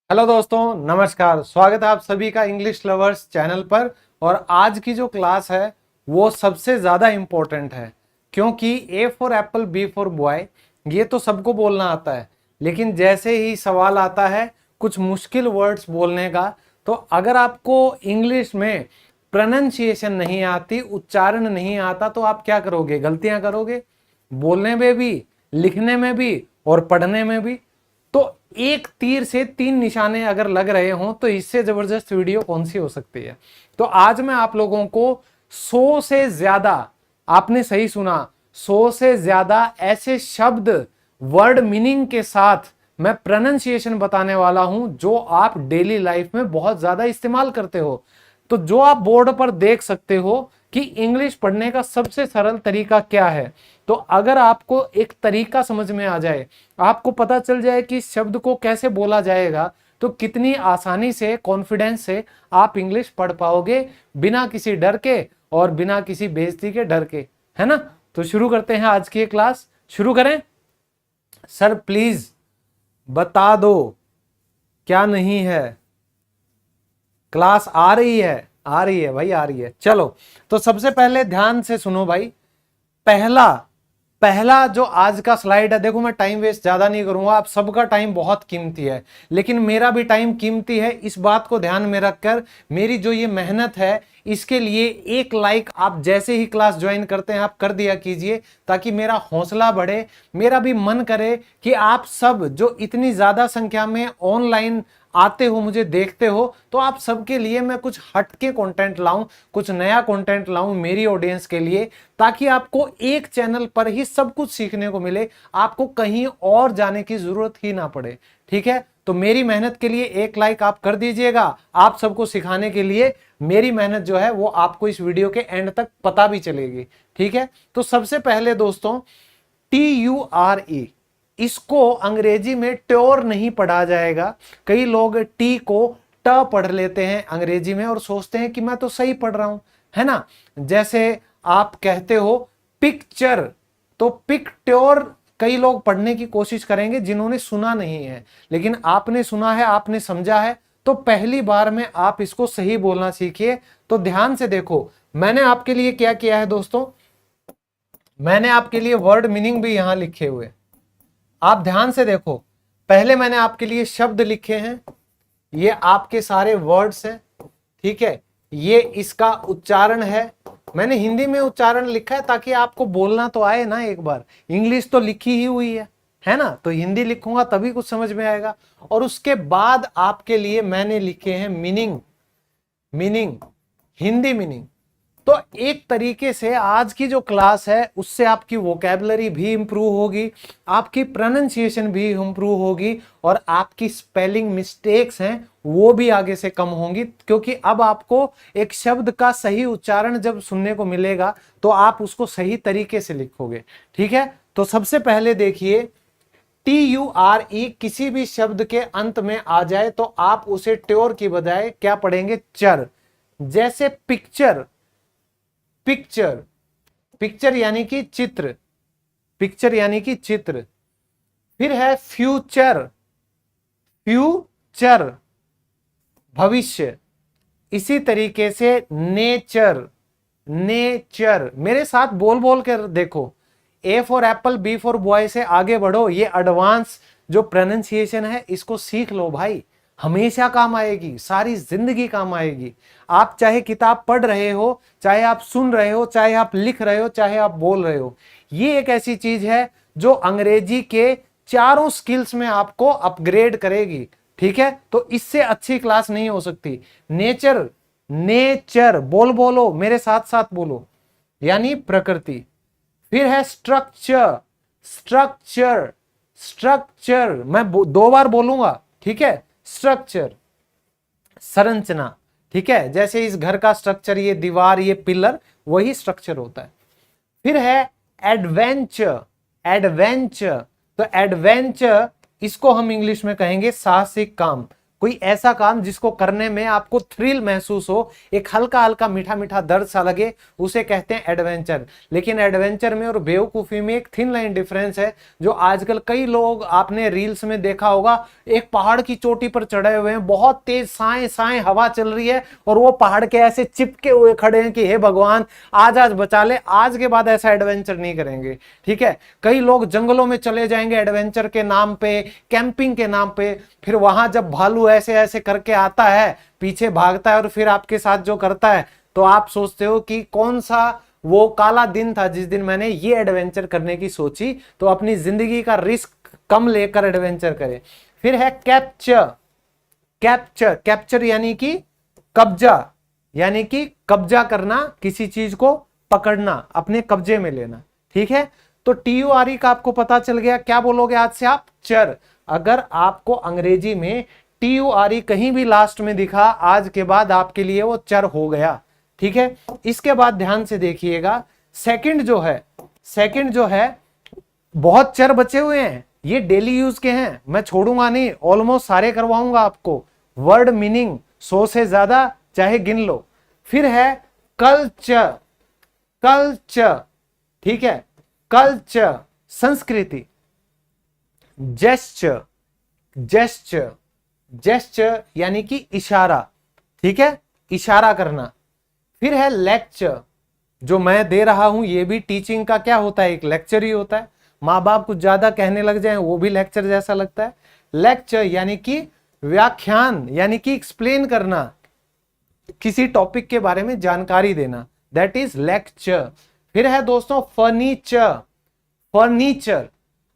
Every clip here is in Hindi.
हेलो दोस्तों, नमस्कार। स्वागत है आप सभी का इंग्लिश लवर्स चैनल पर। और आज की जो क्लास है वो सबसे ज़्यादा इम्पोर्टेंट है, क्योंकि A for apple B for boy ये तो सबको बोलना आता है, लेकिन जैसे ही सवाल आता है कुछ मुश्किल वर्ड्स बोलने का, तो अगर आपको इंग्लिश में प्रोनाउंसिएशन नहीं आती, उच्चारण नहीं आता, तो आप क्या करोगे? गलतियां करोगे, बोलने में भी, लिखने में भी और पढ़ने में भी। तो एक तीर से तीन निशाने अगर लग रहे हों तो इससे जबरदस्त वीडियो कौन सी हो सकती है। तो आज मैं आप लोगों को 100 से ज्यादा, आपने सही सुना, 100 से ज्यादा ऐसे शब्द वर्ड मीनिंग के साथ मैं प्रोनाउंसिएशन बताने वाला हूं जो आप डेली लाइफ में बहुत ज्यादा इस्तेमाल करते हो। तो जो आप बोर्ड पर देख सकते हो कि इंग्लिश पढ़ने का सबसे सरल तरीका क्या है, तो अगर आपको एक तरीका समझ में आ जाए, आपको पता चल जाए कि शब्द को कैसे बोला जाएगा, तो कितनी आसानी से, कॉन्फिडेंस से आप इंग्लिश पढ़ पाओगे, बिना किसी डर के और बिना किसी बेइज्जती के डर के, है ना। तो शुरू करते हैं आज की क्लास। शुरू करें? सर प्लीज बता दो क्या नहीं है। क्लास आ रही है? आ रही है भाई, आ रही है। चलो, तो सबसे पहले ध्यान से सुनो भाई। पहला पहला जो आज का स्लाइड है, देखो मैं टाइम वेस्ट ज्यादा नहीं करूंगा, आप सबका टाइम बहुत कीमती है, लेकिन मेरा भी टाइम कीमती है। इस बात को ध्यान में रखकर मेरी जो ये मेहनत है, इसके लिए एक लाइक आप जैसे ही क्लास ज्वाइन करते हैं आप कर दिया कीजिए, ताकि मेरा हौसला बढ़े, मेरा भी मन करे कि आप सब जो इतनी ज्यादा संख्या में ऑनलाइन आते हो, मुझे देखते हो, तो आप सबके लिए मैं कुछ हटके कंटेंट लाऊं, कुछ नया कंटेंट लाऊं मेरी ऑडियंस के लिए, ताकि आपको एक चैनल पर ही सब कुछ सीखने को मिले, आपको कहीं और जाने की जरूरत ही ना पड़े। ठीक है, तो मेरी मेहनत के लिए एक लाइक आप कर दीजिएगा। आप सबको सिखाने के लिए मेरी मेहनत जो है वो आपको इस वीडियो के एंड तक पता भी चलेगी। ठीक है, तो सबसे पहले दोस्तों, TURE, इसको अंग्रेजी में ट्योर नहीं पढ़ा जाएगा। कई लोग टी को ट पढ़ लेते हैं अंग्रेजी में और सोचते हैं कि मैं तो सही पढ़ रहा हूं, है ना। जैसे आप कहते हो पिक्चर, तो पिक्ट्योर कई लोग पढ़ने की कोशिश करेंगे जिन्होंने सुना नहीं है, लेकिन आपने सुना है, आपने समझा है, तो पहली बार में आप इसको सही बोलना सीखिए। तो ध्यान से देखो, मैंने आपके लिए क्या किया है दोस्तों, मैंने आपके लिए वर्ड मीनिंग भी यहां लिखे हुए, आप ध्यान से देखो। पहले मैंने आपके लिए शब्द लिखे हैं, ये आपके सारे वर्ड्स हैं। ठीक है, ये इसका उच्चारण है, मैंने हिंदी में उच्चारण लिखा है ताकि आपको बोलना तो आए ना। एक बार इंग्लिश तो लिखी ही हुई है ना, तो हिंदी लिखूंगा तभी कुछ समझ में आएगा। और उसके बाद आपके लिए मैंने लिखे हैं मीनिंग, मीनिंग, हिंदी मीनिंग। तो एक तरीके से आज की जो क्लास है उससे आपकी वोकैबुलरी भी इंप्रूव होगी, आपकी प्रोनाउंसिएशन भी इंप्रूव होगी, और आपकी स्पेलिंग मिस्टेक्स हैं वो भी आगे से कम होंगी, क्योंकि अब आपको एक शब्द का सही उच्चारण जब सुनने को मिलेगा तो आप उसको सही तरीके से लिखोगे। ठीक है, तो सबसे पहले देखिए, TURE किसी भी शब्द के अंत में आ जाए तो आप उसे ट्योर की बजाय क्या पढ़ेंगे? चर। जैसे पिक्चर, पिक्चर, पिक्चर यानी कि चित्र, पिक्चर यानी कि चित्र। फिर है फ्यूचर, फ्यूचर, भविष्य। इसी तरीके से नेचर, नेचर। मेरे साथ बोल बोल कर देखो, A for apple B for boy से आगे बढ़ो। ये एडवांस जो प्रोनाउंसिएशन है इसको सीख लो भाई, हमेशा काम आएगी, सारी जिंदगी काम आएगी। आप चाहे किताब पढ़ रहे हो, चाहे आप सुन रहे हो, चाहे आप लिख रहे हो, चाहे आप बोल रहे हो, ये एक ऐसी चीज है जो अंग्रेजी के चारों स्किल्स में आपको अपग्रेड करेगी। ठीक है, तो इससे अच्छी क्लास नहीं हो सकती। नेचर, नेचर बोल बोलो, मेरे साथ साथ बोलो, यानी प्रकृति। फिर है स्ट्रक्चर, स्ट्रक्चर, स्ट्रक्चर, मैं दो बार बोलूंगा। ठीक है, स्ट्रक्चर, संरचना। ठीक है, जैसे इस घर का स्ट्रक्चर, ये दीवार, ये पिलर, वही स्ट्रक्चर होता है। फिर है एडवेंचर, एडवेंचर, तो एडवेंचर इसको हम इंग्लिश में कहेंगे साहसिक काम। कोई ऐसा काम जिसको करने में आपको थ्रिल महसूस हो, एक हल्का हल्का मीठा मीठा दर्द सा लगे, उसे कहते हैं एडवेंचर। लेकिन एडवेंचर में और बेवकूफी में एक थिन लाइन डिफरेंस है, जो आजकल कई लोग आपने रील्स में देखा होगा, एक पहाड़ की चोटी पर चढ़े हुए हैं, बहुत तेज साए साए हवा चल रही है और वो पहाड़ के ऐसे चिपके हुए खड़े हैं कि हे भगवान आज आज बचा ले। आज के बाद ऐसा एडवेंचर नहीं करेंगे, ठीक है। कई लोग जंगलों में चले जाएंगे एडवेंचर के नाम पे, कैंपिंग के नाम पे, फिर वहां जब भालू ऐसे ऐसे करके आता है, पीछे भागता है और फिर आपके साथ जो करता है, तो आप सोचते हो कि कौन सा वो काला दिन था जिस दिन मैंने ये एडवेंचर करने की सोची। तो अपनी जिंदगी का रिस्क कम लेकर एडवेंचर करें। फिर है कैप्चर। कैप्चर, कैप्चर यानी कि कब्जा, यानी कि कब्जा करना, किसी चीज को पकड़ना, अपने कब्जे में लेना, ठीक है। तो TURE का आपको पता चल गया। क्या बोलोगे आज से आप? चर। अगर आपको अंग्रेजी में TURE कहीं भी लास्ट में दिखा, आज के बाद आपके लिए वो चर हो गया, ठीक है। इसके बाद ध्यान से देखिएगा, सेकंड जो है बहुत चर बचे हुए हैं, ये डेली यूज के हैं, मैं छोड़ूंगा नहीं, ऑलमोस्ट सारे करवाऊंगा आपको। वर्ड मीनिंग 100 से ज्यादा, चाहे गिन लो। फिर है कल्चर। कल्चर, ठीक है, कल्चर संस्कृति। जेस्चर, जेस्चर, जेस्चर यानी कि इशारा, ठीक है, इशारा करना। फिर है लेक्चर, जो मैं दे रहा हूं ये भी टीचिंग का क्या होता है, एक लेक्चर ही होता है। माँ बाप कुछ ज्यादा कहने लग जाए वो भी लेक्चर जैसा लगता है। लेक्चर यानी कि व्याख्यान, यानी कि एक्सप्लेन करना, किसी टॉपिक के बारे में जानकारी देना, दैट इज लेक्चर। फिर है दोस्तों फर्नीचर। फर्नीचर,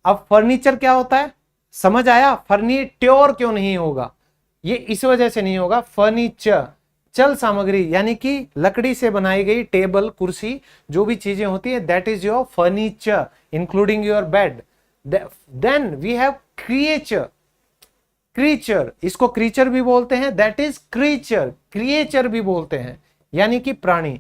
अब फर्नीचर क्या होता है समझ आया? फर्नीट्योर क्यों नहीं होगा, ये इस वजह से नहीं होगा। फर्नीचर चल सामग्री, यानी कि लकड़ी से बनाई गई टेबल कुर्सी जो भी चीजें होती है, that is your furniture including your bed. Then we have creature. Creature, इसको क्रीचर भी बोलते हैं, दैट इज क्रीचर। क्रिएचर भी बोलते हैं, यानी कि प्राणी।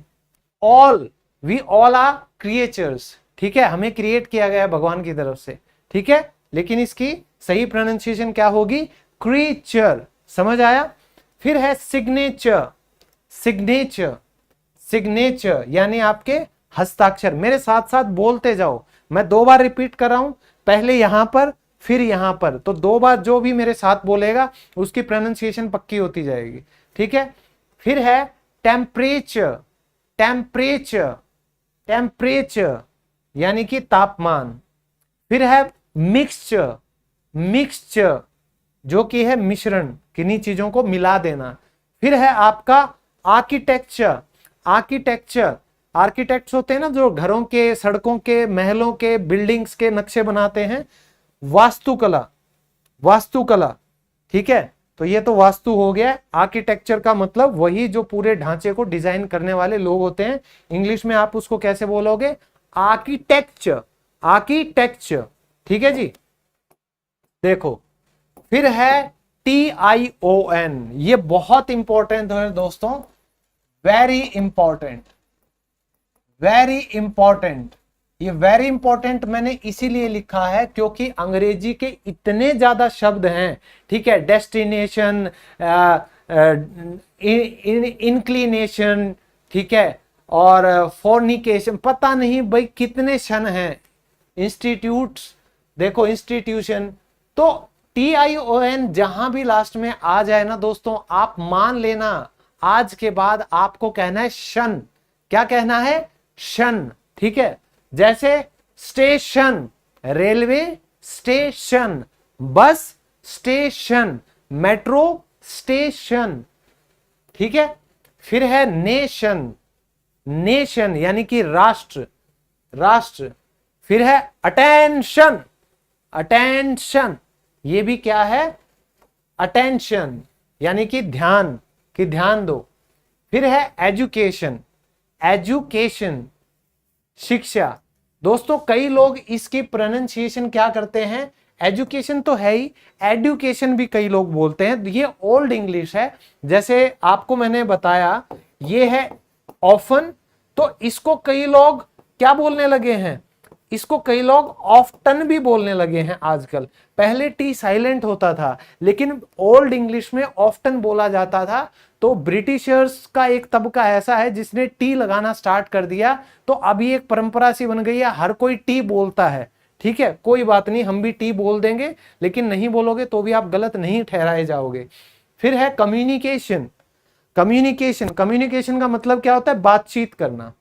All, we all are creatures, ठीक है, हमें क्रिएट किया गया है भगवान की तरफ से, ठीक है। लेकिन इसकी सही प्रोनाउंसिएशन क्या होगी? क्रीचर, समझ आया। फिर है सिग्नेचर। सिग्नेचर, सिग्नेचर यानी आपके हस्ताक्षर। मेरे साथ साथ बोलते जाओ, मैं 2 बार रिपीट कर रहा हूं, पहले यहां पर फिर यहां पर, तो 2 बार जो भी मेरे साथ बोलेगा उसकी प्रोनाउंसिएशन पक्की होती जाएगी, ठीक है। फिर है टेम्परेचर। टेम्परेचर, टेम्परेचर यानी कि तापमान। फिर है मिक्सचर। मिक्सचर जो कि है मिश्रण, किन्हीं चीजों को मिला देना। फिर है आपका आर्किटेक्चर। आर्किटेक्चर, आर्किटेक्ट्स होते हैं ना जो घरों के, सड़कों के, महलों के, बिल्डिंग्स के नक्शे बनाते हैं। वास्तुकला, वास्तुकला, ठीक है। तो ये तो वास्तु हो गया। आर्किटेक्चर का मतलब वही जो पूरे ढांचे को डिजाइन करने वाले लोग होते हैं। इंग्लिश में आप उसको कैसे बोलोगे? आर्किटेक्चर। आर्किटेक्चर, ठीक है जी। देखो फिर है TION, ये बहुत इंपॉर्टेंट है दोस्तों, वेरी इंपॉर्टेंट, वेरी इंपॉर्टेंट। ये वेरी इंपॉर्टेंट मैंने इसीलिए लिखा है क्योंकि अंग्रेजी के इतने ज्यादा शब्द हैं, ठीक है। डेस्टिनेशन, इंक्लिनेशन, ठीक है, और फोर्निकेशन, पता नहीं भाई कितने शन हैं। इंस्टीट्यूट्स, देखो इंस्टीट्यूशन। तो TION जहां भी लास्ट में आ जाए ना दोस्तों, आप मान लेना आज के बाद आपको कहना है शन। क्या कहना है? शन, ठीक है। जैसे station, railway station, bus station, metro station, ठीक है। फिर है नेशन। नेशन यानी कि राष्ट्र, राष्ट्र। फिर है अटेंशन। अटेंशन ये भी क्या है? अटेंशन यानी कि ध्यान, कि ध्यान दो। फिर है एजुकेशन। एजुकेशन शिक्षा। दोस्तों कई लोग इसकी प्रोनाउंसिएशन क्या करते हैं, एजुकेशन तो है ही, एडुकेशन भी कई लोग बोलते हैं। ये ओल्ड इंग्लिश है। जैसे आपको मैंने बताया ये है ऑफन, तो इसको कई लोग क्या बोलने लगे हैं? इसको कई लोग ऑफ्टन भी बोलने लगे हैं आजकल। पहले टी साइलेंट होता था, लेकिन ओल्ड इंग्लिश में ऑफ्टन बोला जाता था। तो ब्रिटिशर्स का एक तबका ऐसा है जिसने टी लगाना स्टार्ट कर दिया, तो अभी एक परंपरा सी बन गई है, हर कोई टी बोलता है। ठीक है, कोई बात नहीं, हम भी टी बोल देंगे, लेकिन नहीं बोलोगे तो भी आप गलत नहीं ठहराए जाओगे। फिर है कम्युनिकेशन। कम्युनिकेशन, कम्युनिकेशन का मतलब क्या होता है? बातचीत करना।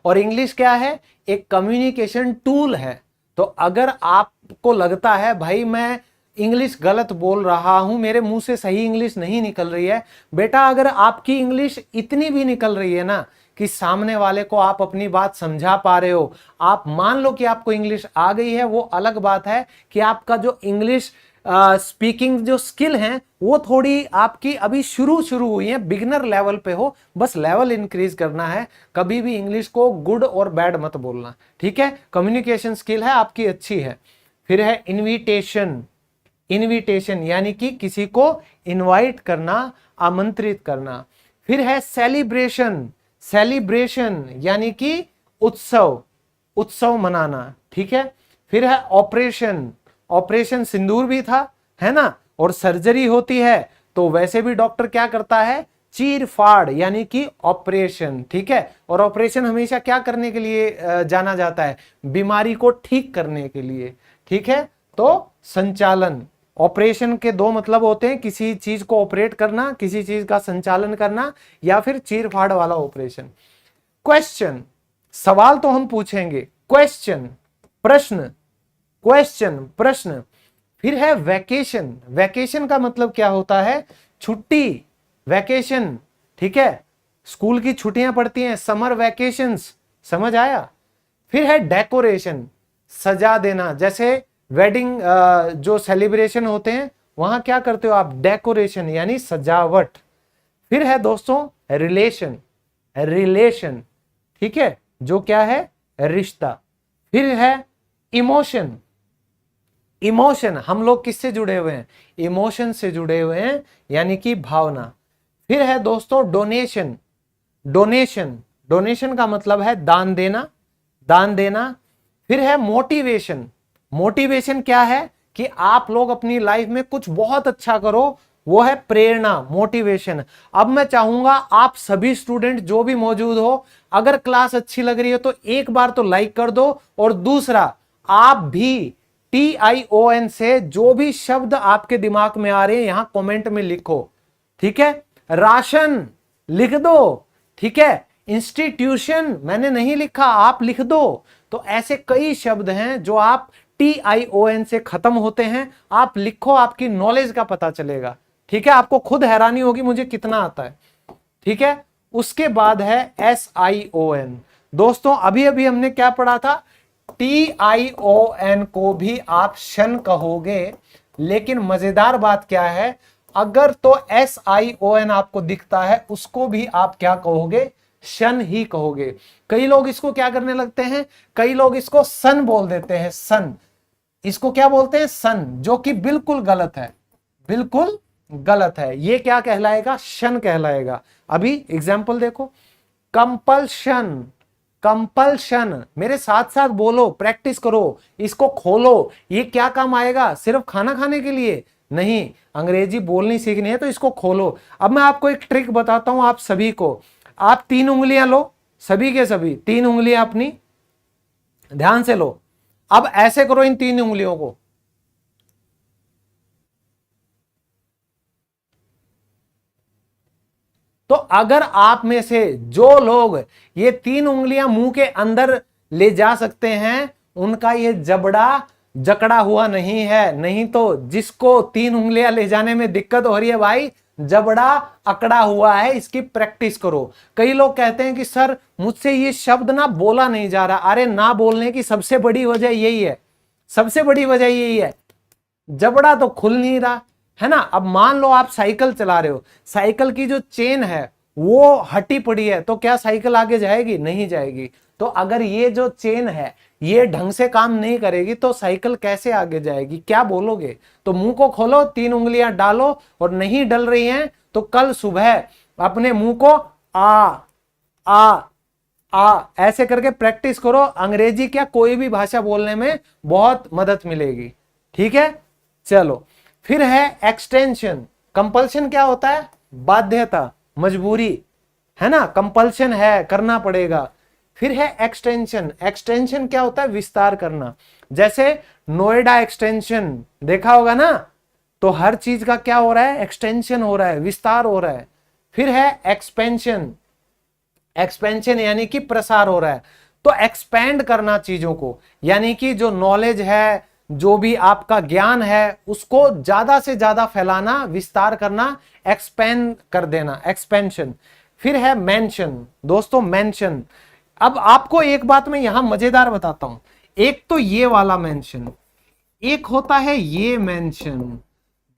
और इंग्लिश क्या है? एक कम्युनिकेशन टूल है। तो अगर आपको लगता है भाई मैं इंग्लिश गलत बोल रहा हूं, मेरे मुंह से सही इंग्लिश नहीं निकल रही है, बेटा अगर आपकी इंग्लिश इतनी भी निकल रही है ना कि सामने वाले को आप अपनी बात समझा पा रहे हो, आप मान लो कि आपको इंग्लिश आ गई है, वो अलग बात है कि आपका जो इंग्लिश स्पीकिंग जो स्किल है वो थोड़ी आपकी अभी शुरू हुई है, बिगिनर लेवल पे हो, बस लेवल इंक्रीज करना है। कभी भी इंग्लिश को गुड और बैड मत बोलना, ठीक है? कम्युनिकेशन स्किल है आपकी अच्छी है। फिर है इनविटेशन। इनविटेशन यानी कि किसी को इनवाइट करना, आमंत्रित करना। फिर है सेलिब्रेशन। सेलिब्रेशन यानी कि उत्सव, उत्सव मनाना, ठीक है? फिर है ऑपरेशन। ऑपरेशन सिंदूर भी था, है ना? और सर्जरी होती है तो वैसे भी डॉक्टर क्या करता है? चीर फाड़ यानी कि ऑपरेशन, ठीक है? और ऑपरेशन हमेशा क्या करने के लिए जाना जाता है? बीमारी को ठीक करने के लिए, ठीक है? तो संचालन, ऑपरेशन के दो मतलब होते हैं, किसी चीज को ऑपरेट करना, किसी चीज का संचालन करना, या फिर चीर फाड़ वाला ऑपरेशन। क्वेश्चन, सवाल तो हम पूछेंगे, क्वेश्चन प्रश्न, क्वेश्चन प्रश्न। फिर है वैकेशन। वैकेशन का मतलब क्या होता है? छुट्टी, वैकेशन, ठीक है? स्कूल की छुट्टियां पड़ती हैं, समर वैकेशंस, समझ आया? फिर है डेकोरेशन, सजा देना। जैसे वेडिंग जो सेलिब्रेशन होते हैं वहां क्या करते हो आप? डेकोरेशन यानी सजावट। फिर है दोस्तों रिलेशन। रिलेशन, ठीक है, जो क्या है? रिश्ता। फिर है इमोशन। इमोशन, हम लोग किससे जुड़े हुए हैं? इमोशन से जुड़े हुए हैं, यानी कि भावना। फिर है दोस्तों डोनेशन। डोनेशन, डोनेशन का मतलब है दान देना, दान देना। फिर है मोटिवेशन। मोटिवेशन क्या है? कि आप लोग अपनी लाइफ में कुछ बहुत अच्छा करो, वो है प्रेरणा, मोटिवेशन। अब मैं चाहूंगा आप सभी स्टूडेंट जो भी मौजूद हो, अगर क्लास अच्छी लग रही है तो एक बार तो लाइक कर दो, और दूसरा आप भी TION से जो भी शब्द आपके दिमाग में आ रहे हैं यहां कमेंट में लिखो, ठीक है? राशन लिख दो, ठीक है? इंस्टीट्यूशन मैंने नहीं लिखा, आप लिख दो। तो ऐसे कई शब्द हैं जो आप TION से खत्म होते हैं, आप लिखो, आपकी नॉलेज का पता चलेगा, ठीक है? आपको खुद हैरानी होगी मुझे कितना आता है, ठीक है? उसके बाद है SION। दोस्तों अभी अभी हमने क्या पढ़ा था? TION को भी आप शन कहोगे, लेकिन मजेदार बात क्या है? अगर तो SION आपको दिखता है उसको भी आप क्या कहोगे? शन ही कहोगे। कई लोग इसको क्या करने लगते हैं? कई लोग इसको सन बोल देते हैं, सन। इसको क्या बोलते हैं? सन, जो कि बिल्कुल गलत है, बिल्कुल गलत है। ये क्या कहलाएगा? शन कहलाएगा। अभी एग्जाम्पल देखो, कंपल्शन। कंपल्शन, मेरे साथ साथ बोलो, प्रैक्टिस करो, इसको खोलो। ये क्या काम आएगा? सिर्फ खाना खाने के लिए नहीं, अंग्रेजी बोलनी सीखनी है तो इसको खोलो। अब मैं आपको एक ट्रिक बताता हूं आप सभी को। आप 3 उंगलियां लो, सभी के सभी 3 उंगलियां अपनी ध्यान से लो। अब ऐसे करो इन 3 उंगलियों को, तो अगर आप में से जो लोग ये 3 उंगलियां मुंह के अंदर ले जा सकते हैं, उनका ये जबड़ा जकड़ा हुआ नहीं है। नहीं तो जिसको 3 उंगलियां ले जाने में दिक्कत हो रही है भाई, जबड़ा अकड़ा हुआ है, इसकी प्रैक्टिस करो। कई लोग कहते हैं कि सर मुझसे ये शब्द ना बोला नहीं जा रहा। अरे ना बोलने की सबसे बड़ी वजह यही है, सबसे बड़ी वजह यही है, जबड़ा तो खुल नहीं रहा है ना। अब मान लो आप साइकिल चला रहे हो, साइकिल की जो चेन है वो हटी पड़ी है, तो क्या साइकिल आगे जाएगी? नहीं जाएगी। तो अगर ये जो चेन है ये ढंग से काम नहीं करेगी तो साइकिल कैसे आगे जाएगी? क्या बोलोगे? तो मुंह को खोलो, 3 उंगलियां डालो, और नहीं डल रही हैं तो कल सुबह अपने मुंह को आ आ ऐसे करके प्रैक्टिस करो, अंग्रेजी क्या कोई भी भाषा बोलने में बहुत मदद मिलेगी। ठीक है, चलो फिर है एक्सटेंशन। कंपल्शन क्या होता है? बाध्यता, मजबूरी, है ना, कंपल्शन है, करना पड़ेगा। फिर है एक्सटेंशन। एक्सटेंशन क्या होता है? विस्तार करना। जैसे नोएडा एक्सटेंशन देखा होगा ना, तो हर चीज का क्या हो रहा है? एक्सटेंशन हो रहा है, विस्तार हो रहा है। फिर है एक्सपेंशन। एक्सपेंशन यानी कि प्रसार हो रहा है, तो एक्सपेंड करना चीजों को, यानी कि जो नॉलेज है, जो भी आपका ज्ञान है, उसको ज्यादा से ज्यादा फैलाना, विस्तार करना, एक्सपेंड कर देना, एक्सपेंशन। फिर है मेंशन। दोस्तों मेंशन, अब आपको एक बात मैं यहां मजेदार बताता हूं। एक तो ये वाला मेंशन, एक होता है ये मेंशन।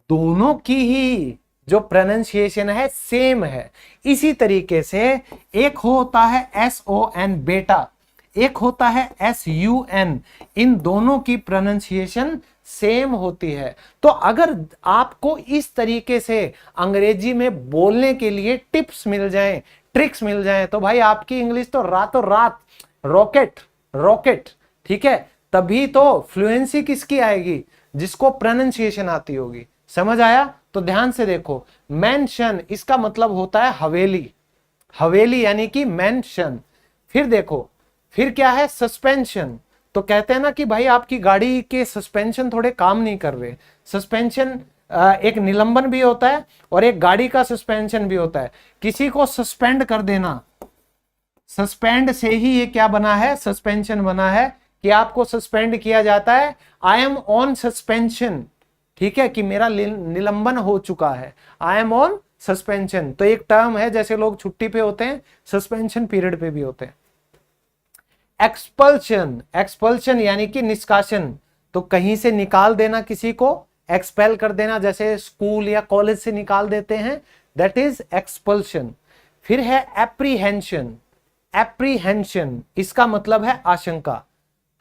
दोनों की ही जो प्रोनाउंसिएशन है सेम है। इसी तरीके से एक होता है SON बेटा, एक होता है SUN। इन दोनों की प्रोनाउंसिएशन सेम होती है। तो अगर आपको इस तरीके से अंग्रेजी में बोलने के लिए टिप्स मिल जाएं, ट्रिक्स मिल जाएं, तो भाई आपकी इंग्लिश तो रातों रात रॉकेट रॉकेट। ठीक है, तभी तो फ्लुएंसी किसकी आएगी? जिसको प्रोनाउंसिएशन आती होगी। समझ आया? तो ध्यान से देखो, मेंशन इसका मतलब होता है हवेली, हवेली यानी कि मेंशन। फिर देखो, फिर क्या है? सस्पेंशन। तो कहते हैं ना कि भाई आपकी गाड़ी के सस्पेंशन थोड़े काम नहीं कर रहे। सस्पेंशन एक निलंबन भी होता है और एक गाड़ी का सस्पेंशन भी होता है। किसी को सस्पेंड कर देना, सस्पेंड से ही ये क्या बना है? सस्पेंशन बना है, कि आपको सस्पेंड किया जाता है। आई एम ऑन सस्पेंशन, ठीक है, कि मेरा निलंबन हो चुका है। आई एम ऑन सस्पेंशन तो एक टर्म है, जैसे लोग छुट्टी पे होते हैं, सस्पेंशन पीरियड पे भी होते हैं। एक्सपल्शन, एक्सपल्शन यानी कि निष्कासन। तो कहीं से निकाल देना किसी को, एक्सपेल कर देना, जैसे स्कूल या कॉलेज से निकाल देते हैं, दैट इज एक्सपल्शन। फिर है एप्रीहेंशन। एप्रीहेंशन इसका मतलब है आशंका।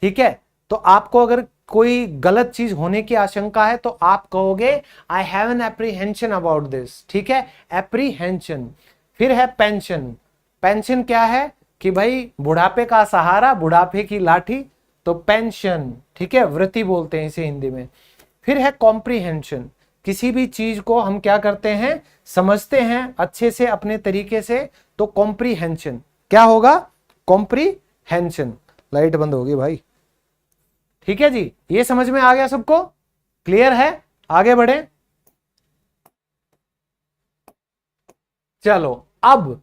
ठीक है, तो आपको अगर कोई गलत चीज होने की आशंका है तो आप कहोगे I have an apprehension about this. ठीक है, एप्रीहेंशन। फिर है पेंशन। पेंशन क्या है? कि भाई बुढ़ापे का सहारा, बुढ़ापे की लाठी, तो पेंशन। ठीक है, वृत्ति बोलते हैं इसे हिंदी में। फिर है कॉम्प्रीहेंशन। किसी भी चीज को हम क्या करते हैं? समझते हैं अच्छे से अपने तरीके से, तो कॉम्प्रीहेंशन क्या होगा? कॉम्प्रीहेंशन। लाइट बंद होगी भाई। ठीक है जी, ये समझ में आ गया सबको? क्लियर है? आगे बढ़े। चलो, अब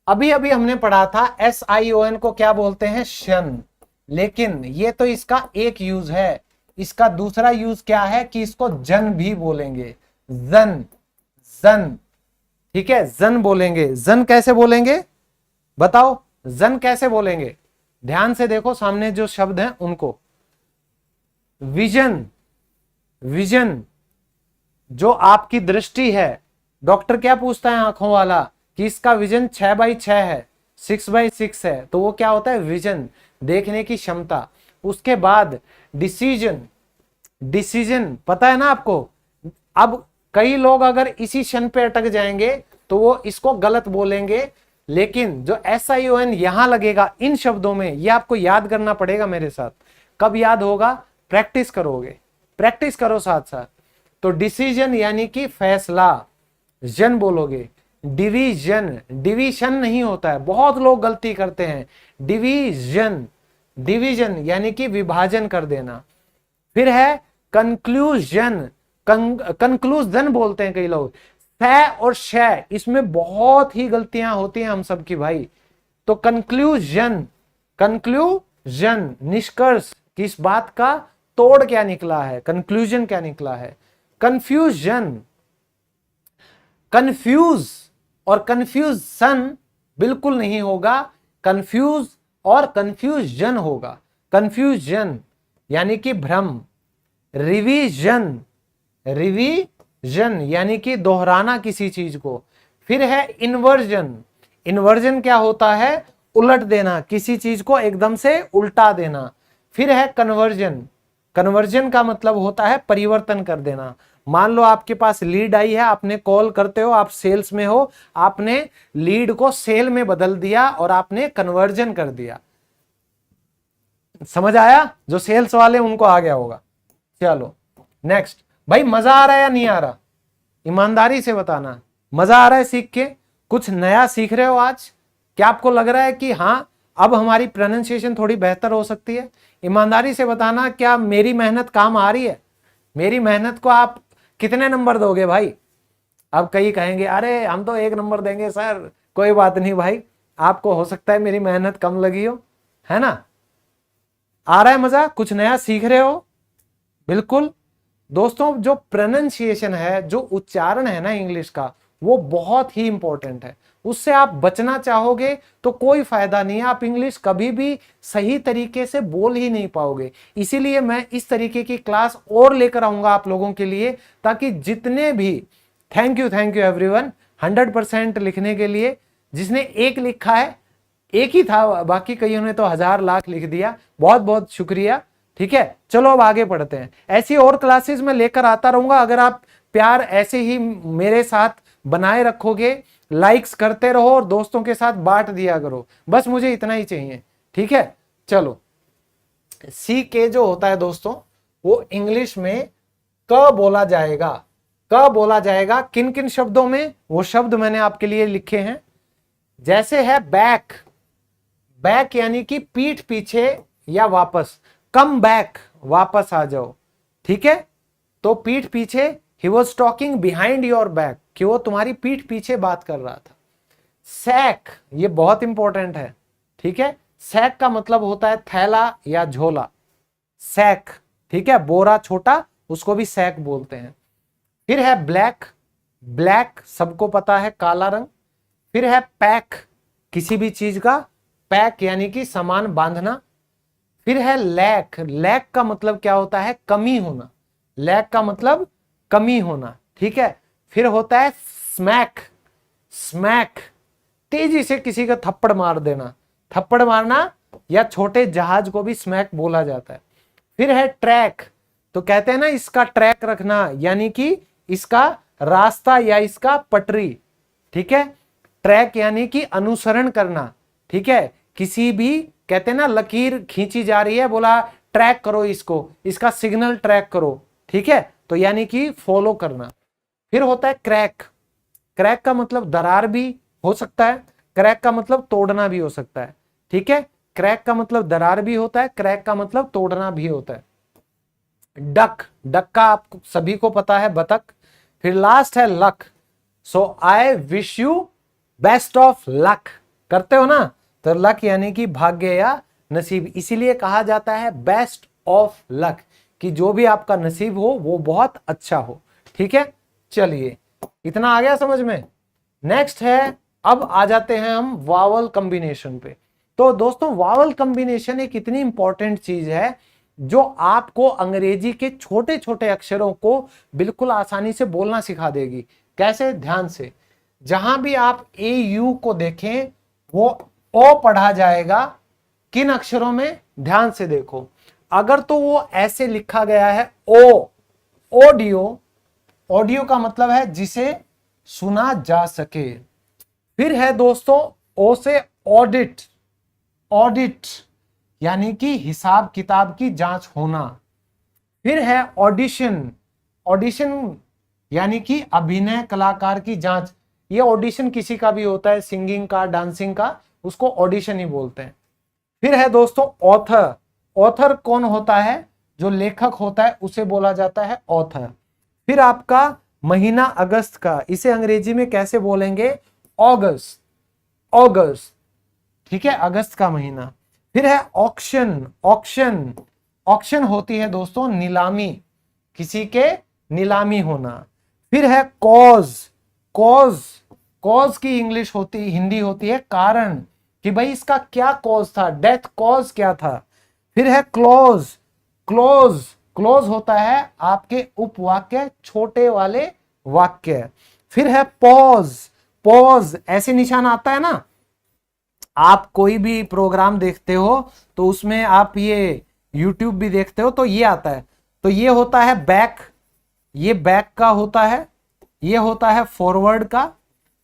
अभी अभी हमने पढ़ा था SION को क्या बोलते हैं? शन। लेकिन ये तो इसका एक यूज है। इसका दूसरा यूज क्या है? कि इसको जन भी बोलेंगे। जन, जन। ठीक है, जन बोलेंगे। जन कैसे बोलेंगे बताओ? जन कैसे बोलेंगे? ध्यान से देखो सामने जो शब्द हैं उनको। विजन, विजन जो आपकी दृष्टि है। डॉक्टर क्या पूछता है आंखों वाला? कि इसका विजन 6/6 है, 6/6 है, तो वो क्या होता है? विजन, देखने की क्षमता। उसके बाद डिसीजन। डिसीजन पता है ना आपको? अब कई लोग अगर इसी क्षण पे अटक जाएंगे तो वो इसको गलत बोलेंगे, लेकिन जो SION यहां लगेगा इन शब्दों में, ये आपको याद करना पड़ेगा मेरे साथ। कब याद होगा? प्रैक्टिस करोगे, प्रैक्टिस करो साथ साथ। तो डिसीजन यानी कि फैसला, जन बोलोगे। डिवीजन, डिवीजन नहीं होता है, बहुत लोग गलती करते हैं। डिवीजन, डिवीजन यानी कि विभाजन कर देना। फिर है कंक्लूजन। कंक्लूजन बोलते हैं कई लोग। श और श इसमें बहुत ही गलतियां होती हैं हम सब की भाई। तो कंक्लूजन, कंक्लूजन निष्कर्ष, किस बात का? तोड़ क्या निकला है, कंक्लूजन क्या निकला है। कंफ्यूजन, कंफ्यूज और कंफ्यूजन बिल्कुल नहीं होगा, कंफ्यूज और कंफ्यूजन होगा। कंफ्यूजन यानी कि भ्रम। रिवीजन, रिवीजन यानी कि दोहराना किसी चीज को। फिर है इन्वर्जन। इन्वर्जन क्या होता है? उलट देना, किसी चीज को एकदम से उल्टा देना। फिर है कन्वर्जन। कन्वर्जन का मतलब होता है परिवर्तन कर देना, मान लो आपके पास लीड आई है, आपने कॉल करते हो, आप सेल्स में हो, आपने लीड को सेल में बदल दिया और आपने कन्वर्जन कर दिया। समझ आया? जो सेल्स वाले उनको आ गया होगा। चलो नेक्स्ट। भाई मजा आ रहा है या नहीं आ रहा? ईमानदारी से बताना। मजा आ रहा है सीख के? कुछ नया सीख रहे हो आज? क्या आपको लग रहा है कि हाँ अब हमारी प्रोनाउंसिएशन थोड़ी बेहतर हो सकती है? ईमानदारी से बताना, क्या मेरी मेहनत काम आ रही है? मेरी मेहनत को आप कितने नंबर दोगे भाई? अब कई कहेंगे अरे हम तो 1 नंबर देंगे सर। कोई बात नहीं भाई, आपको हो सकता है मेरी मेहनत कम लगी हो, है ना? आ रहा है मजा? कुछ नया सीख रहे हो? बिल्कुल दोस्तों, जो प्रोनाउंसिएशन है, जो उच्चारण है ना इंग्लिश का, वो बहुत ही इंपॉर्टेंट है। उससे आप बचना चाहोगे तो कोई फायदा नहीं है, आप इंग्लिश कभी भी सही तरीके से बोल ही नहीं पाओगे। इसीलिए मैं इस तरीके की क्लास और लेकर आऊंगा आप लोगों के लिए, ताकि जितने भी, थैंक यू एवरीवन 100% लिखने के लिए। जिसने 1 लिखा है, 1 ही था, बाकी कईयों ने तो 1000 लाख लिख दिया, बहुत बहुत शुक्रिया। ठीक है, चलो अब आगे पढ़ते हैं। ऐसी और क्लासेस में लेकर आता रहूंगा। अगर आप प्यार ऐसे ही मेरे साथ बनाए रखोगे, लाइक्स करते रहो और दोस्तों के साथ बांट दिया करो, बस मुझे इतना ही चाहिए। ठीक है, चलो। सी के जो होता है दोस्तों, वो इंग्लिश में क बोला जाएगा। क बोला जाएगा किन किन शब्दों में? वो शब्द मैंने आपके लिए लिखे हैं। जैसे है बैक। बैक यानी कि पीठ पीछे या वापस। कम बैक, वापस आ जाओ। ठीक है, तो पीठ पीछे, he was talking behind your back, कि वो तुम्हारी पीठ पीछे बात कर रहा था। सैक, ये बहुत इंपॉर्टेंट है। ठीक है, सैक का मतलब होता है थैला या झोला। सैक, ठीक है, बोरा छोटा, उसको भी सैक बोलते हैं। फिर है ब्लैक। ब्लैक सबको पता है, काला रंग। फिर है पैक, किसी भी चीज का पैक यानी कि सामान बांधना। फिर है लैक। लैक का मतलब क्या होता है? कमी होना। लैक का मतलब कमी होना। ठीक है, फिर होता है स्मैक। स्मैक, तेजी से किसी का थप्पड़ मार देना, थप्पड़ मारना, या छोटे जहाज को भी स्मैक बोला जाता है। फिर है ट्रैक, तो कहते हैं ना इसका ट्रैक रखना, यानी कि इसका रास्ता या इसका पटरी। ठीक है, ट्रैक यानी कि अनुसरण करना। ठीक है, किसी भी, कहते हैं ना लकीर खींची जा रही है, बोला ट्रैक करो इसको, इसका सिग्नल ट्रैक करो। ठीक है, तो यानी कि फॉलो करना। फिर होता है क्रैक। क्रैक का मतलब दरार भी हो सकता है, क्रैक का मतलब तोड़ना भी हो सकता है। ठीक है, क्रैक का मतलब दरार भी होता है, क्रैक का मतलब तोड़ना भी होता है। डक, डक का आप सभी को पता है, बतख। फिर लास्ट है luck. So I wish you best of luck, करते हो ना, तो लक यानी कि भाग्य या नसीब। इसीलिए कहा जाता है बेस्ट ऑफ लक, कि जो भी आपका नसीब हो वो बहुत अच्छा हो। ठीक है, चलिए इतना आ गया समझ में। नेक्स्ट है, अब आ जाते हैं हम वावल कॉम्बिनेशन पे। तो दोस्तों वावल कॉम्बिनेशन एक इतनी इंपॉर्टेंट चीज है जो आपको अंग्रेजी के छोटे छोटे अक्षरों को बिल्कुल आसानी से बोलना सिखा देगी। कैसे? ध्यान से। जहां भी आप ए यू को देखें, वो ओ पढ़ा जाएगा। किन अक्षरों में? ध्यान से देखो। अगर तो वो ऐसे लिखा गया है ओ, ऑडियो। ऑडियो का मतलब है जिसे सुना जा सके। फिर है दोस्तों ओ से ऑडिट। ऑडिट यानी कि हिसाब किताब की जांच होना। फिर है ऑडिशन। ऑडिशन यानी कि अभिनय कलाकार की जांच। ये ऑडिशन किसी का भी होता है, सिंगिंग का, डांसिंग का, उसको ऑडिशन ही बोलते हैं। फिर है दोस्तों ऑथर। ऑथर कौन होता है? जो लेखक होता है उसे बोला जाता है ऑथर। फिर आपका महीना अगस्त का, इसे अंग्रेजी में कैसे बोलेंगे? अगस्त। अगस्त, ठीक है, अगस्त का महीना। फिर है ऑक्शन। ऑक्शन, ऑक्शन होती है दोस्तों नीलामी, किसी के नीलामी होना। फिर है कॉज। कॉज, कॉज की इंग्लिश होती, हिंदी होती है कारण, कि भाई इसका क्या कॉज था, डेथ कॉज क्या था। फिर है क्लोज। क्लोज, क्लोज होता है आपके उपवाक्य, छोटे वाले वाक्य। फिर है पॉज। पॉज ऐसे निशान आता है ना, आप कोई भी प्रोग्राम देखते हो तो उसमें आप ये YouTube भी देखते हो तो ये आता है, तो ये होता है बैक। ये बैक का होता है, ये होता है फॉरवर्ड का,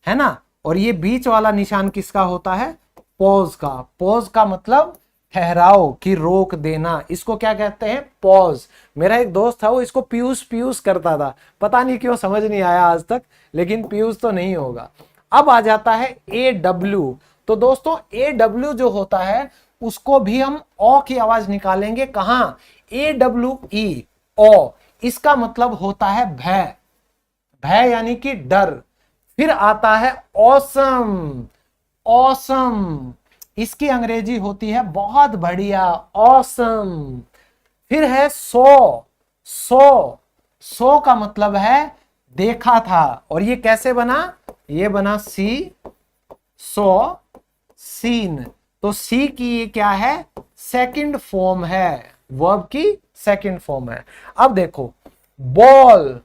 है ना। और ये बीच वाला निशान किसका होता है, पॉज का। पॉज का मतलब ठहराव की रोक देना, इसको क्या कहते हैं, पॉज। मेरा एक दोस्त था, वो इसको पीयूष पीयूष करता था, पता नहीं क्यों समझ नहीं आया आज तक, लेकिन पीयूष तो नहीं होगा। अब आ जाता है ए डब्ल्यू। तो दोस्तों ए डब्ल्यू जो होता है उसको भी हम ओ की आवाज निकालेंगे, कहां, ए डब्ल्यू ई, ओ। इसका मतलब होता है भय, भय यानी कि डर। फिर आता है ऑसम, ऑसम, इसकी अंग्रेजी होती है बहुत बढ़िया, ऑसम। फिर है सो, सो, सो का मतलब है देखा था, और ये कैसे बना, ये बना सी, सो, सीन। तो सी की ये क्या है, सेकंड फॉर्म है, वर्ब की सेकंड फॉर्म है। अब देखो बॉल,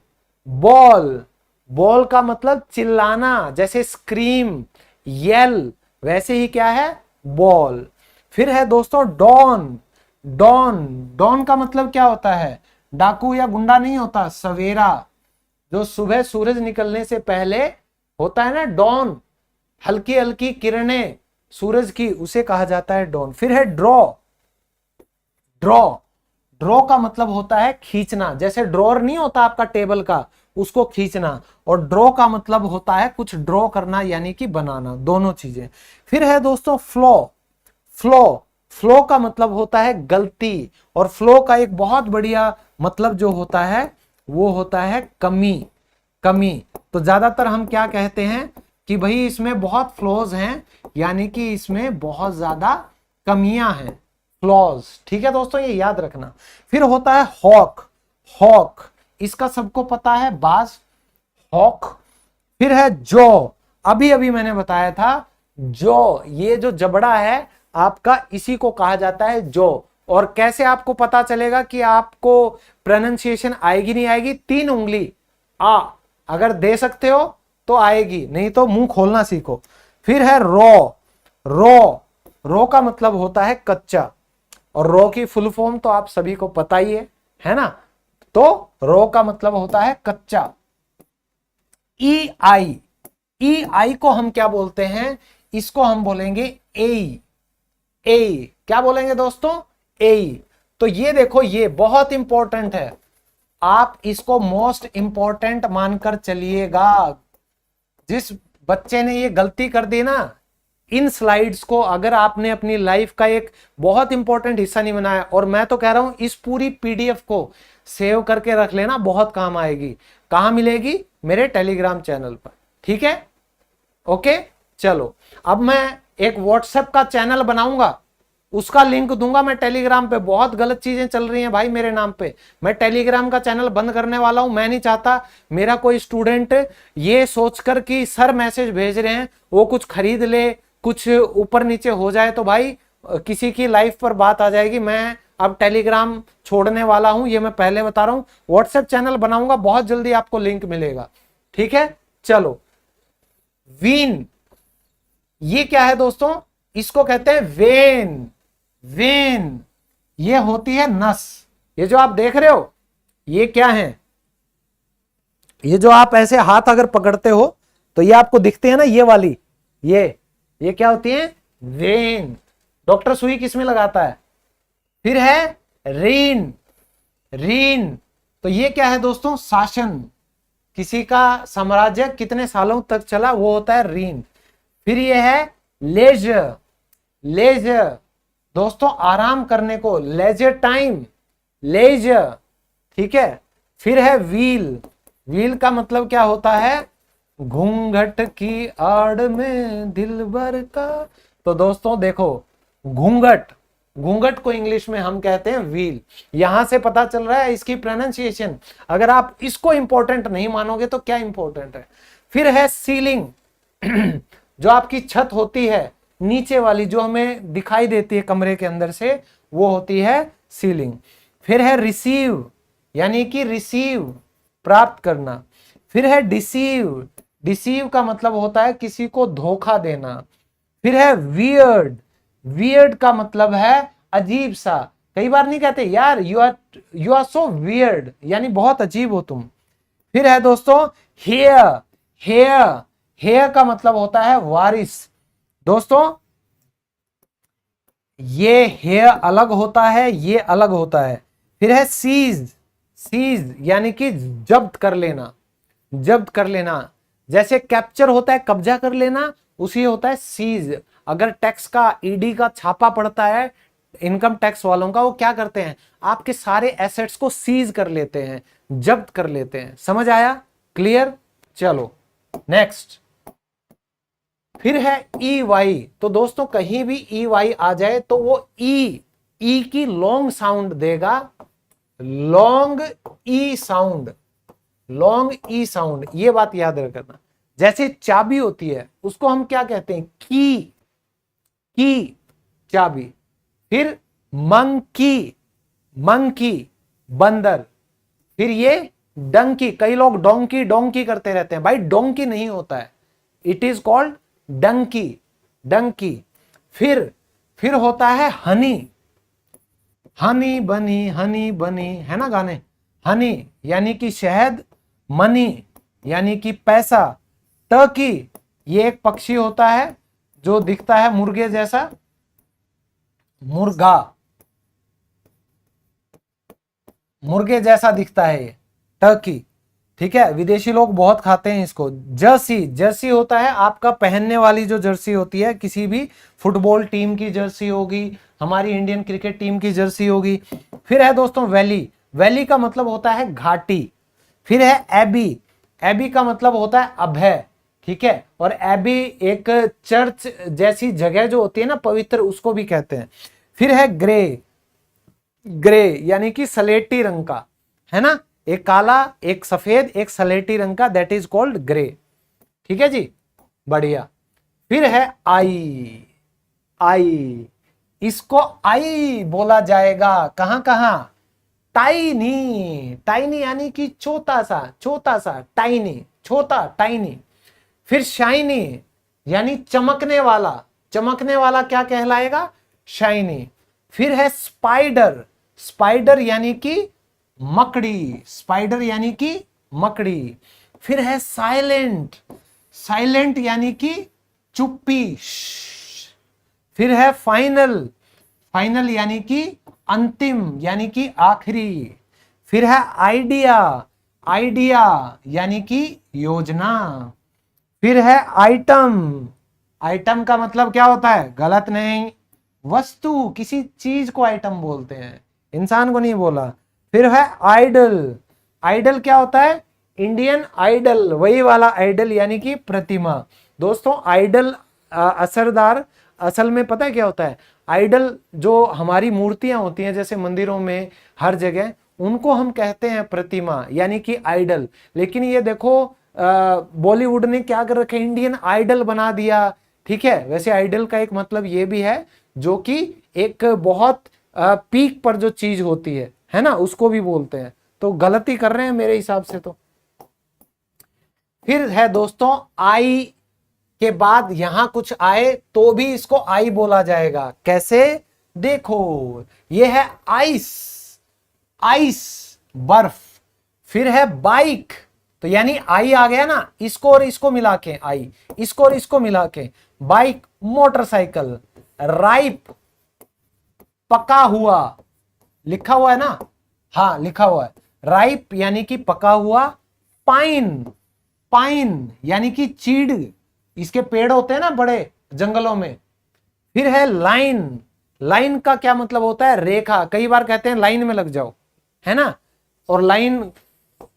बॉल, बॉल का मतलब चिल्लाना, जैसे स्क्रीम, येल, वैसे ही क्या है, बॉल। फिर है दोस्तों डॉन, डॉन, डॉन का मतलब क्या होता है, डाकू या गुंडा नहीं होता, सवेरा, जो सुबह सूरज निकलने से पहले होता है ना डॉन, हल्की हल्की किरणें सूरज की, उसे कहा जाता है डॉन। फिर है ड्रॉ, ड्रॉ, ड्रॉ का मतलब होता है खींचना, जैसे ड्रॉर नहीं होता आपका टेबल का, उसको खींचना। और ड्रॉ का मतलब होता है कुछ ड्रॉ करना, यानी कि बनाना, दोनों चीजें। फिर है दोस्तों फ्लॉ, फ्लो, फ्लो का मतलब होता है गलती, और फ्लो का एक बहुत बढ़िया मतलब जो होता है वो होता है कमी, कमी। तो ज्यादातर हम क्या कहते हैं कि भाई इसमें बहुत फ्लॉज हैं, यानी कि इसमें बहुत ज्यादा कमियां हैं, फ्लॉज। ठीक है दोस्तों, ये याद रखना। फिर होता है हॉक, हॉक, इसका सबको पता है, बाज, हॉक। फिर है जॉ, अभी अभी मैंने बताया था जॉ, ये जो जबड़ा है आपका, इसी को कहा जाता है जॉ। और कैसे आपको पता चलेगा कि आपको प्रोनाउंसिएशन आएगी नहीं आएगी, 3 उंगली आ अगर दे सकते हो तो आएगी, नहीं तो मुंह खोलना सीखो। फिर है रॉ, रॉ, रॉ का मतलब होता है कच्चा, और रॉ की फुल फॉर्म तो आप सभी को पता ही है ना। तो रॉ का मतलब होता है कच्चा। ई आई, ई आई को हम क्या बोलते हैं, इसको हम बोलेंगे ए, ए, क्या बोलेंगे दोस्तों, ए। तो ये देखो, ये बहुत इंपॉर्टेंट है, आप इसको मोस्ट इंपॉर्टेंट मानकर चलिएगा। जिस बच्चे ने ये गलती कर दी ना, इन स्लाइड्स को अगर आपने अपनी लाइफ का एक बहुत इंपॉर्टेंट हिस्सा नहीं बनाया, और मैं तो कह रहा हूं इस पूरी पीडीएफ को सेव करके रख लेना, बहुत काम आएगी। कहां मिलेगी, मेरे टेलीग्राम चैनल पर, ठीक है, ओके। चलो अब मैं एक व्हाट्सएप का चैनल बनाऊंगा, उसका लिंक दूंगा मैं टेलीग्राम पे। बहुत गलत चीजें चल रही हैं भाई मेरे नाम पे, मैं टेलीग्राम का चैनल बंद करने वाला हूं। मैं नहीं चाहता मेरा कोई स्टूडेंट ये सोचकर कि सर मैसेज भेज रहे हैं वो कुछ खरीद ले, कुछ ऊपर नीचे हो जाए तो भाई किसी की लाइफ पर बात आ जाएगी। मैं अब टेलीग्राम छोड़ने वाला हूं, ये मैं पहले बता रहा हूं। व्हाट्सएप चैनल बनाऊंगा, बहुत जल्दी आपको लिंक मिलेगा, ठीक है। चलो वीन, ये क्या है दोस्तों, इसको कहते हैं वेन, वेन, ये होती है नस। ये जो आप देख रहे हो ये क्या है, ये जो आप ऐसे हाथ अगर पकड़ते हो तो ये आपको दिखते हैं ना, ये वाली, ये क्या होती है, वेन। डॉक्टर सुई किस में लगाता है। फिर है रीन, रीन, तो ये क्या है दोस्तों, शासन, किसी का साम्राज्य कितने सालों तक चला वो होता है रीन। फिर ये है लेजर, लेजर दोस्तों आराम करने को, लेजर टाइम, लेजर, ठीक है। फिर है व्हील, व्हील का मतलब क्या होता है, घूंघट की आड़ में दिलबर का। तो दोस्तों देखो, घूंघट, घूंघट को इंग्लिश में हम कहते हैं व्हील। यहां से पता चल रहा है इसकी प्रोनाउंसिएशन, अगर आप इसको इंपॉर्टेंट नहीं मानोगे तो क्या इंपॉर्टेंट है। फिर है सीलिंग, जो आपकी छत होती है नीचे वाली, जो हमें दिखाई देती है कमरे के अंदर से, वो होती है सीलिंग। फिर है रिसीव, यानी कि रिसीव, प्राप्त करना। फिर है डिसीव, डिसीव का मतलब होता है किसी को धोखा देना। फिर है वियर्ड, वियर्ड का मतलब है अजीब सा। कई बार नहीं कहते यार यू आर सो वियर्ड, यानी बहुत अजीब हो तुम, फिर है दोस्तों हेयर। हेयर, हेयर का मतलब होता है वारिस। दोस्तों ये हेयर अलग होता है, ये अलग होता है। फिर है सीज। सीज यानी कि जब्त कर लेना, जब्त कर लेना। जैसे कैप्चर होता है कब्जा कर लेना, उसी होता है सीज। अगर टैक्स का, ईडी का छापा पड़ता है इनकम टैक्स वालों का, वो क्या करते हैं, आपके सारे एसेट्स को सीज कर लेते हैं, जब्त कर लेते हैं। समझ आया? क्लियर? चलो नेक्स्ट। फिर है ई वाई। तो दोस्तों कहीं भी ई वाई आ जाए तो वो ई की लॉन्ग साउंड देगा, लॉन्ग ई साउंड, लॉन्ग ई साउंड, ये बात याद रखना। जैसे चाबी होती है उसको हम क्या कहते हैं, की चाबी। फिर मंकी, मंकी बंदर। फिर ये डंकी, कई लोग डोंकी डोंकी करते रहते हैं, भाई डोंकी नहीं होता है, it is called donkey, donkey. फिर होता है हनी। हनी बनी, है ना गाने। हनी यानी कि शहद, मनी यानी कि पैसा। टर्की ये एक पक्षी होता है जो दिखता है मुर्गे जैसा, मुर्गा, मुर्गे जैसा दिखता है ये टर्की। ठीक है, विदेशी लोग बहुत खाते हैं इसको। जर्सी, जर्सी होता है आपका पहनने वाली जो जर्सी होती है, किसी भी फुटबॉल टीम की जर्सी होगी, हमारी इंडियन क्रिकेट टीम की जर्सी होगी। फिर है दोस्तों वैली। वैली का मतलब होता है घाटी। फिर है एबी। एबी का मतलब होता है अभय। ठीक है, और एबी एक चर्च जैसी जगह जो होती है ना पवित्र, उसको भी कहते हैं। फिर है ग्रे। ग्रे यानी कि सलेटी रंग का, है ना, एक काला एक सफेद एक सलेटी रंग का, दैट इज कॉल्ड ग्रे। ठीक है जी, बढ़िया। फिर है आई। आई, इसको आई बोला जाएगा कहां कहां, टाइनी। टाइनी यानी कि छोटा सा, छोटा सा, टाइनी, छोटा, टाइनी। फिर शाइनी यानी चमकने वाला, चमकने वाला क्या कहलाएगा, शाइनी। फिर है स्पाइडर। स्पाइडर यानी कि मकड़ी, स्पाइडर यानी कि मकड़ी। फिर है साइलेंट। साइलेंट यानी कि चुप्पी। फिर है फाइनल। फाइनल यानी कि अंतिम, यानी कि आखिरी। फिर है आइडिया। आइडिया यानी कि योजना। फिर है आइटम। आइटम का मतलब क्या होता है, गलत नहीं, वस्तु, किसी चीज को आइटम बोलते हैं, इंसान को नहीं बोला। फिर है आइडल। आइडल क्या होता है, इंडियन आइडल, वही वाला आइडल यानी कि प्रतिमा। दोस्तों आइडल असरदार, असल में पता है क्या होता है, आइडल जो हमारी मूर्तियां होती हैं जैसे मंदिरों में हर जगह, उनको हम कहते हैं प्रतिमा यानी कि आइडल। लेकिन ये देखो बॉलीवुड ने क्या कर रखा है, इंडियन आइडल बना दिया। ठीक है, वैसे आइडल का एक मतलब ये भी है जो कि एक बहुत पीक पर जो चीज होती है ना, उसको भी बोलते हैं। तो गलती कर रहे हैं मेरे हिसाब से तो। फिर है दोस्तों आई के बाद यहां कुछ आए तो भी इसको आई बोला जाएगा। कैसे, देखो ये है आइस। आइस बर्फ। फिर है बाइक, तो यानी आई आ गया ना, इसको और इसको मिला के आई, इसको और इसको मिला के बाइक, मोटरसाइकिल। राइप पका हुआ, लिखा हुआ है ना, हाँ लिखा हुआ है, राइप यानी कि पका हुआ। पाइन, पाइन यानी कि चीड़, इसके पेड़ होते हैं ना बड़े जंगलों में। फिर है लाइन। लाइन का क्या मतलब होता है, रेखा, कई बार कहते हैं लाइन में लग जाओ, है ना, और लाइन,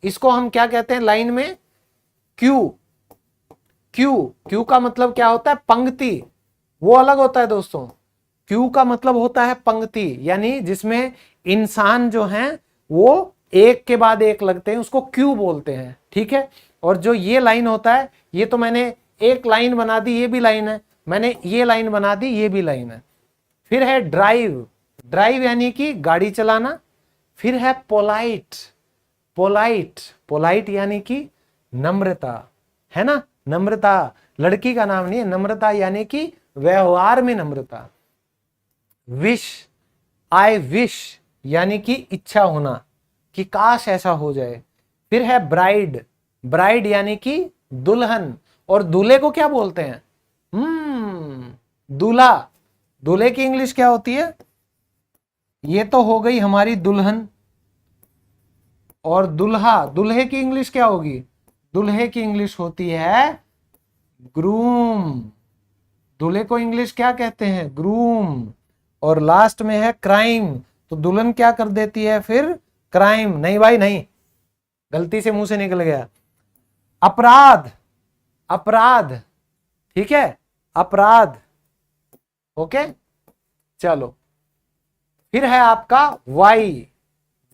इसको हम क्या कहते हैं लाइन में, क्यू। क्यू, क्यू का मतलब क्या होता है, पंक्ति, वो अलग होता है दोस्तों। क्यू का मतलब होता है पंक्ति, यानी जिसमें इंसान जो हैं वो एक के बाद एक लगते हैं, उसको क्यू बोलते हैं। ठीक है, और जो ये लाइन होता है, ये तो मैंने एक लाइन बना दी, ये भी लाइन है, मैंने ये लाइन बना दी, ये भी लाइन है। फिर है ड्राइव। ड्राइव यानी कि गाड़ी चलाना। फिर है पोलाइट। पोलाइट, पोलाइट यानी कि नम्रता, है ना, नम्रता, लड़की का नाम नहीं है, नम्रता यानी कि व्यवहार में नम्रता। विश, आई विश यानी कि इच्छा होना, कि काश ऐसा हो जाए। फिर है ब्राइड, ब्राइड यानी कि दुल्हन, और दूल्हे को क्या बोलते हैं? दूल्हा। दूल्हे की इंग्लिश क्या होती है? ये तो हो गई हमारी दुल्हन। और दुल्हा, दूल्हे की इंग्लिश क्या होगी? दूल्हे की इंग्लिश होती है ग्रूम। दूल्हे को इंग्लिश क्या कहते हैं? ग्रूम। और लास्ट में है क्राइम, तो दुल्हन क्या कर देती है फिर? क्राइम। नहीं भाई नहीं, गलती से मुंह से निकल गया। अपराध, अपराध, ठीक है, अपराध। ओके, चलो। फिर है आपका वाई।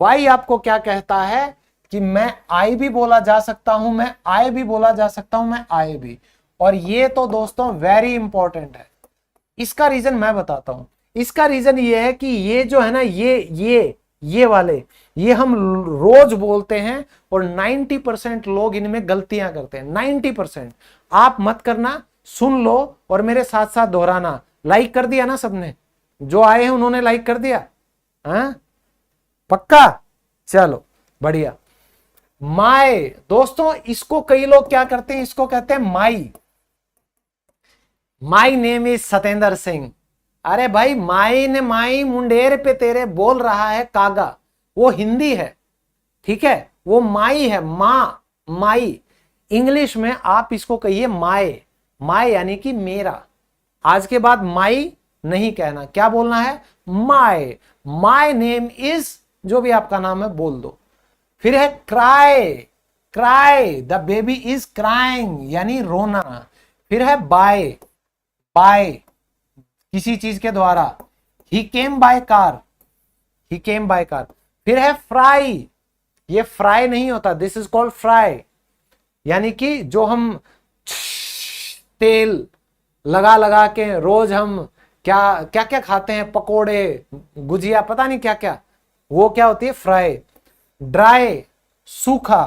वाई आपको क्या कहता है कि मैं आई भी बोला जा सकता हूं, मैं आए भी बोला जा सकता हूं, मैं आए भी। और ये तो दोस्तों वेरी इंपॉर्टेंट है। इसका रीजन मैं बताता हूं। इसका रीजन ये है कि ये जो है ना, ये वाले, ये हम रोज बोलते हैं और 90% लोग इनमें गलतियां करते हैं। 90%। आप मत करना, सुन लो और मेरे साथ साथ दोहराना। लाइक कर दिया ना सबने? जो आए हैं उन्होंने लाइक कर दिया? हाँ, पक्का? चलो बढ़िया। माए, दोस्तों इसको कई लोग क्या करते हैं, इसको कहते हैं my. My name is Satendra Singh. अरे भाई, माई ने माई मुंडेर पे तेरे बोल रहा है कागा, वो हिंदी है, ठीक है, वो माई है, मां, माई। इंग्लिश में आप इसको कहिए माए। माए यानी कि मेरा। आज के बाद माई नहीं कहना, क्या बोलना है? माय। माय नेम इज, जो भी आपका नाम है बोल दो। फिर है cry. Cry, the baby is crying, यानी रोना। फिर है बाय। बाय, किसी चीज के द्वारा। He came by car. He came by car. फिर है फ्राई। ये फ्राई नहीं होता, दिस इज कॉल्ड फ्राई, यानी कि जो हम तेल लगा लगा के रोज हम क्या क्या क्या खाते हैं, पकोड़े, गुजिया, पता नहीं क्या क्या, वो क्या होती है? फ्राई। ड्राई, सूखा।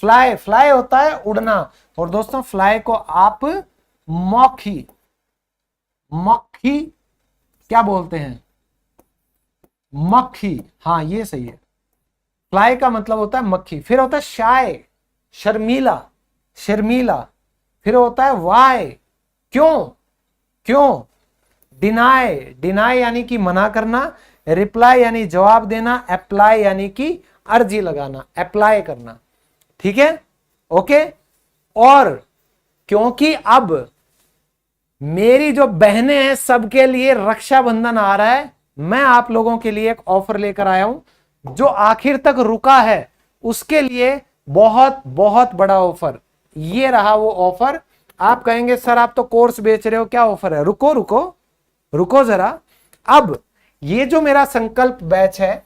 फ्लाई, फ्लाई होता है उड़ना। और दोस्तों फ्लाई को आप मक्खी, मक्खी क्या बोलते हैं? मक्खी, हाँ ये सही है। फ्लाई का मतलब होता है मक्खी। फिर होता है शाय, शर्मीला, शर्मीला। फिर होता है वाई, क्यों, क्यों। डिनाई, डिनाई यानी कि मना करना। रिप्लाई यानी जवाब देना। अप्लाई यानी कि अर्जी लगाना, अप्लाई करना, ठीक है, ओके। और क्योंकि अब मेरी जो बहनें हैं सबके लिए रक्षाबंधन आ रहा है, मैं आप लोगों के लिए एक ऑफर लेकर आया हूं जो आखिर तक रुका है उसके लिए बहुत बहुत बड़ा ऑफर। ये रहा वो ऑफर। आप कहेंगे सर आप तो कोर्स बेच रहे हो, क्या ऑफर है? रुको रुको रुको जरा। अब ये जो मेरा संकल्प बैच है,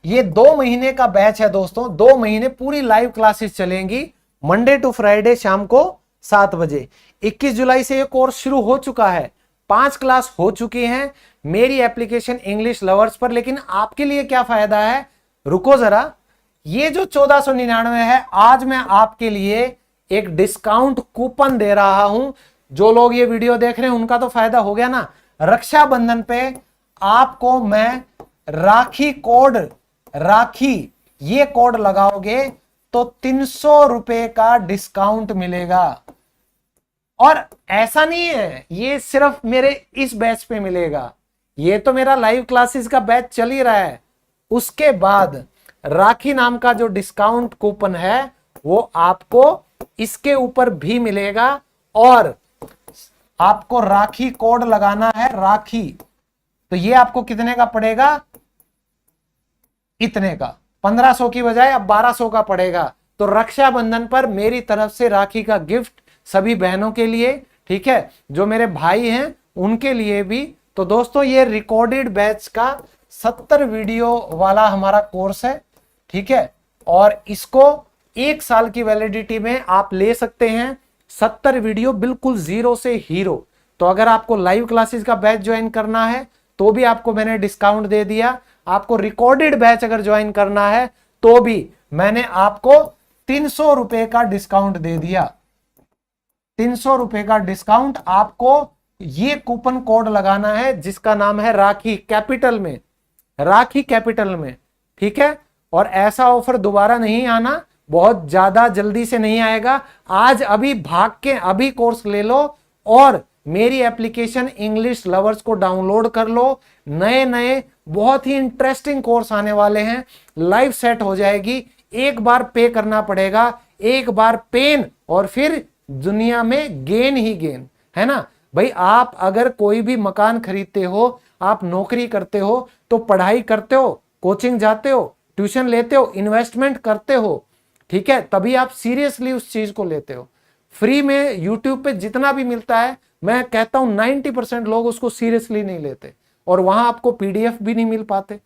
ये 2 महीने का बैच है दोस्तों। 2 महीने पूरी लाइव क्लासेस चलेंगी, मंडे टू फ्राइडे शाम को 7 बजे। 21 जुलाई से ये कोर्स शुरू हो चुका है, 5 क्लास हो चुकी हैं मेरी एप्लीकेशन इंग्लिश लवर्स पर। लेकिन आपके लिए क्या फायदा है, रुको जरा। ये जो 1499 है, आज मैं आपके लिए एक डिस्काउंट कूपन दे रहा हूं। जो लोग ये वीडियो देख रहे हैं उनका तो फायदा हो गया ना। रक्षाबंधन पे आपको मैं राखी कोड, राखी ये कोड लगाओगे तो 300 रुपए का डिस्काउंट मिलेगा। और ऐसा नहीं है ये सिर्फ मेरे इस बैच पे मिलेगा, ये तो मेरा लाइव क्लासेस का बैच चल ही रहा है। उसके बाद राखी नाम का जो डिस्काउंट कूपन है वो आपको इसके ऊपर भी मिलेगा। और आपको राखी कोड लगाना है, राखी, तो ये आपको कितने का पड़ेगा? इतने का, 1500 की बजाय अब 1200 का पड़ेगा। तो रक्षाबंधन पर मेरी तरफ से राखी का गिफ्ट सभी बहनों के लिए, ठीक है, जो मेरे भाई हैं उनके लिए भी। तो दोस्तों ये रिकॉर्डेड बैच का 70 वीडियो वाला हमारा कोर्स है, ठीक है, और इसको 1 साल की वैलिडिटी में आप ले सकते हैं। 70 वीडियो बिल्कुल जीरो से हीरो। तो अगर आपको लाइव क्लासेस का बैच ज्वाइन करना है तो भी आपको मैंने डिस्काउंट दे दिया। आपको रिकॉर्डेड बैच अगर ज्वाइन करना है तो भी मैंने आपको 300 रुपए का डिस्काउंट दे दिया। 300 रुपए का डिस्काउंट। आपको ये कूपन कोड लगाना है जिसका नाम है राखी, कैपिटल में, राखी कैपिटल में, ठीक है। और ऐसा ऑफर दोबारा नहीं आना, बहुत ज्यादा जल्दी से नहीं आएगा। आज अभी भाग के अभी कोर्स ले लो और मेरी एप्लीकेशन इंग्लिश लवर्स को डाउनलोड कर लो। नए नए बहुत ही इंटरेस्टिंग कोर्स आने वाले हैं, लाइफ सेट हो जाएगी। एक बार पे करना पड़ेगा, एक बार पेन, और फिर दुनिया में गेन ही गेन है ना भाई। आप अगर कोई भी मकान खरीदते हो, आप नौकरी करते हो, तो पढ़ाई करते हो, कोचिंग जाते हो, ट्यूशन लेते हो, इन्वेस्टमेंट करते हो, ठीक है, तभी आप सीरियसली उस चीज को लेते हो। फ्री में यूट्यूब पे जितना भी मिलता है, मैं कहता हूं 90% लोग उसको सीरियसली नहीं लेते, और वहां आपको पीडीएफ भी नहीं मिल पाते।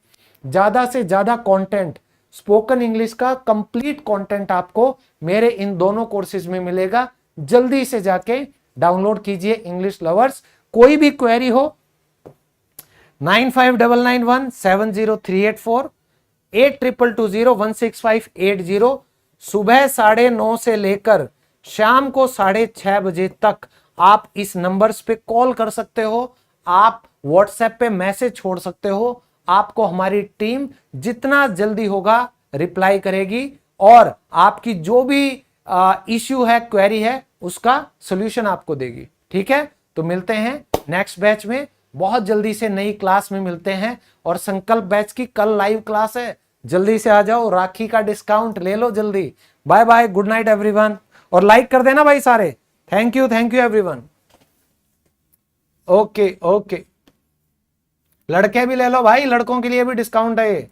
ज्यादा से ज्यादा कंटेंट, स्पोकन इंग्लिश का कंप्लीट कंटेंट आपको मेरे इन दोनों कोर्सेज में मिलेगा। जल्दी से जाके डाउनलोड कीजिए इंग्लिश लवर्स। कोई भी क्वेरी हो 9599170384, 82201658 सुबह 9:30 से लेकर शाम को 6:30 बजे तक आप इस नंबर्स पे कॉल कर सकते हो, आप व्हाट्सएप पे मैसेज छोड़ सकते हो। आपको हमारी टीम जितना जल्दी होगा रिप्लाई करेगी, और आपकी जो भी इश्यू है, क्वेरी है, उसका सॉल्यूशन आपको देगी। ठीक है, तो मिलते हैं नेक्स्ट बैच में, बहुत जल्दी से नई क्लास में मिलते हैं। और संकल्प बैच की कल लाइव क्लास है, जल्दी से आ जाओ, राखी का डिस्काउंट ले लो जल्दी। Bye bye, good night everyone, और लाइक कर देना भाई सारे। Thank you everyone. Okay okay, लड़के भी ले लो भाई, लड़कों के लिए भी डिस्काउंट है ये।